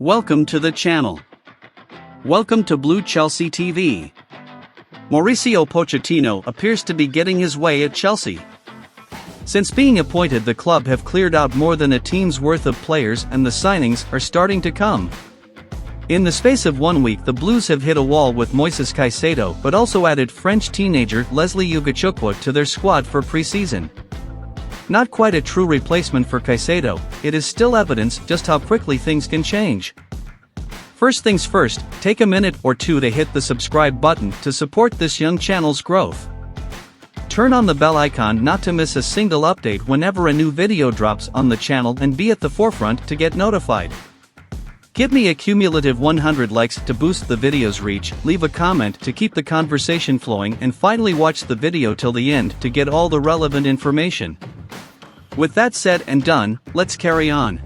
Welcome to the channel. Welcome to Blue Chelsea TV. Mauricio Pochettino appears to be getting his way at Chelsea. Since being appointed, the club have cleared out more than a team's worth of players and the signings are starting to come. In the space of 1 week, the Blues have hit a wall with Moises Caicedo but also added French teenager Leslie Ugochukwu to their squad for pre-season. Not quite a true replacement for Caicedo, it is still evidence just how quickly things can change. First things first, take a minute or two to hit the subscribe button to support this young channel's growth. Turn on the bell icon not to miss a single update whenever a new video drops on the channel and be at the forefront to get notified. Give me a cumulative 100 likes to boost the video's reach, leave a comment to keep the conversation flowing, and finally watch the video till the end to get all the relevant information. With that said and done, let's carry on.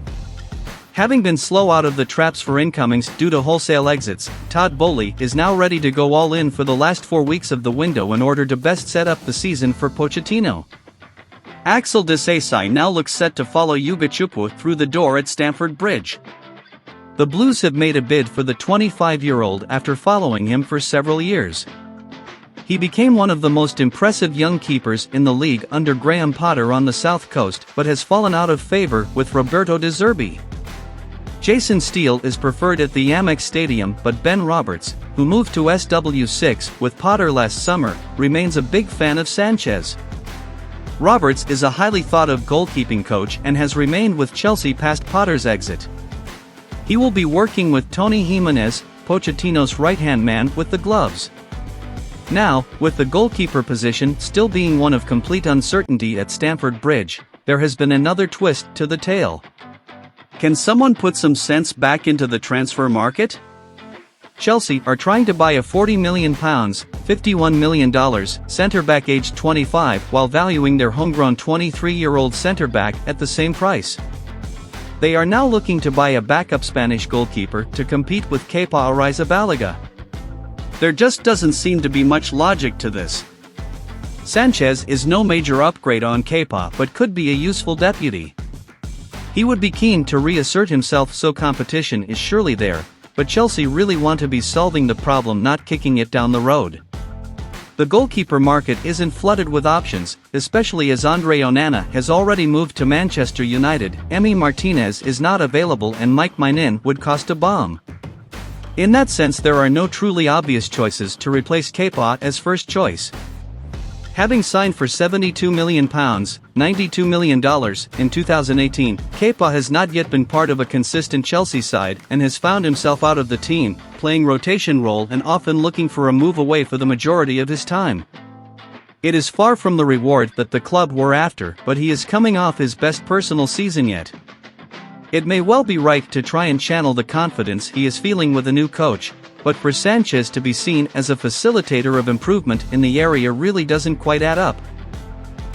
Having been slow out of the traps for incomings due to wholesale exits, Todd Boehly is now ready to go all in for the last 4 weeks of the window in order to best set up the season for Pochettino. Axel Disasi now looks set to follow Ugochukwu through the door at Stamford Bridge. The Blues have made a bid for the 25-year-old after following him for several years. He became one of the most impressive young keepers in the league under Graham Potter on the South Coast but has fallen out of favor with Roberto De Zerbi. Jason Steele is preferred at the Amex Stadium, but Ben Roberts, who moved to SW6 with Potter last summer, remains a big fan of Sanchez. Roberts is a highly thought-of goalkeeping coach and has remained with Chelsea past Potter's exit. He will be working with Tony Jimenez, Pochettino's right-hand man, with the gloves. Now, with the goalkeeper position still being one of complete uncertainty at Stamford Bridge, there has been another twist to the tale. Can someone put some sense back into the transfer market? Chelsea are trying to buy a £40 million, $51 million, centre-back aged 25 while valuing their homegrown 23-year-old centre-back at the same price. They are now looking to buy a backup Spanish goalkeeper to compete with Kepa Arrizabalaga. There just doesn't seem to be much logic to this. Sanchez is no major upgrade on Kepa but could be a useful deputy. He would be keen to reassert himself, so competition is surely there, but Chelsea really want to be solving the problem, not kicking it down the road. The goalkeeper market isn't flooded with options, especially as Andre Onana has already moved to Manchester United, Emi Martinez is not available, and Mike Maignan would cost a bomb. In that sense, there are no truly obvious choices to replace Kepa as first choice. Having signed for £72 million, $92 million, in 2018, Kepa has not yet been part of a consistent Chelsea side and has found himself out of the team, playing rotation role and often looking for a move away for the majority of his time. It is far from the reward that the club were after, but he is coming off his best personal season yet. It may well be right to try and channel the confidence he is feeling with a new coach, but for Sanchez to be seen as a facilitator of improvement in the area really doesn't quite add up.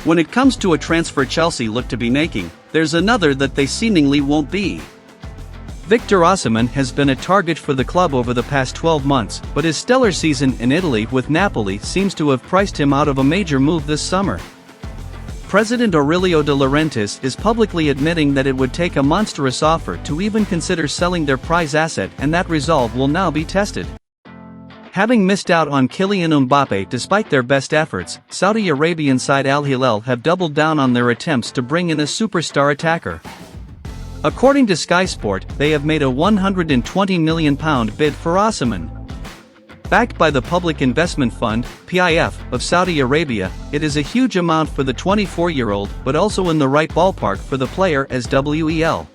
When it comes to a transfer Chelsea look to be making, there's another that they seemingly won't be. Victor Osimhen has been a target for the club over the past 12 months, but his stellar season in Italy with Napoli seems to have priced him out of a major move this summer. President Aurelio De Laurentiis is publicly admitting that it would take a monstrous offer to even consider selling their prize asset, and that resolve will now be tested. Having missed out on Kylian Mbappe despite their best efforts, Saudi Arabian side Al Hilal have doubled down on their attempts to bring in a superstar attacker. According to Sky Sport, they have made a £120 million bid for Osimhen. Backed by the Public Investment Fund, PIF, of Saudi Arabia, it is a huge amount for the 24-year-old, but also in the right ballpark for the player as well.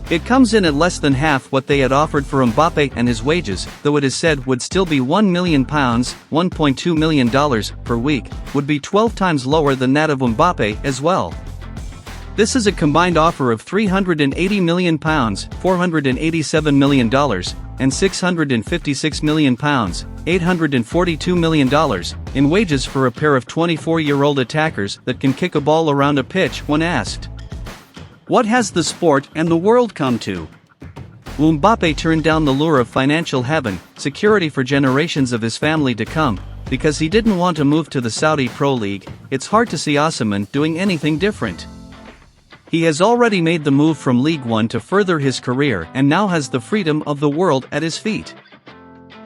It comes in at less than half what they had offered for Mbappe, and his wages, though it is said would still be £1 million, $1.2 million per week, would be 12 times lower than that of Mbappe as well. This is a combined offer of £380 million, $487 million, and £656 million, $842 million, in wages for a pair of 24-year-old attackers that can kick a ball around a pitch. When asked, "What has the sport and the world come to?" will Mbappe turn down the lure of financial heaven, security for generations of his family to come, because he didn't want to move to the Saudi Pro League? It's hard to see Osimhen doing anything different. He has already made the move from League One to further his career and now has the freedom of the world at his feet.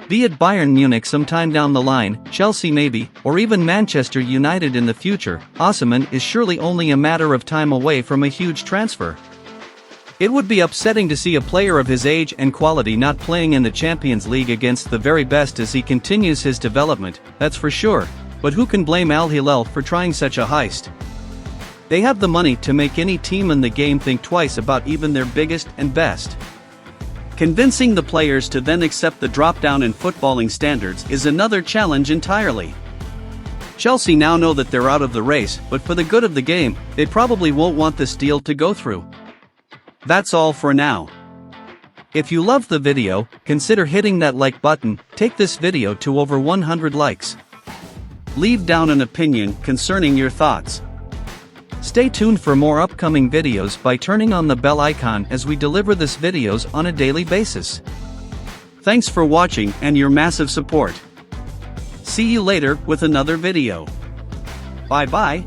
Be it Bayern Munich sometime down the line, Chelsea maybe, or even Manchester United in the future, Osimhen is surely only a matter of time away from a huge transfer. It would be upsetting to see a player of his age and quality not playing in the Champions League against the very best as he continues his development, that's for sure, but who can blame Al Hilal for trying such a heist? They have the money to make any team in the game think twice about even their biggest and best. Convincing the players to then accept the drop-down in footballing standards is another challenge entirely. Chelsea now know that they're out of the race, but for the good of the game, they probably won't want this deal to go through. That's all for now. If you loved the video, consider hitting that like button. Take this video to over 100 likes. Leave down an opinion concerning your thoughts. Stay tuned for more upcoming videos by turning on the bell icon as we deliver these videos on a daily basis. Thanks for watching and your massive support. See you later with another video. Bye bye.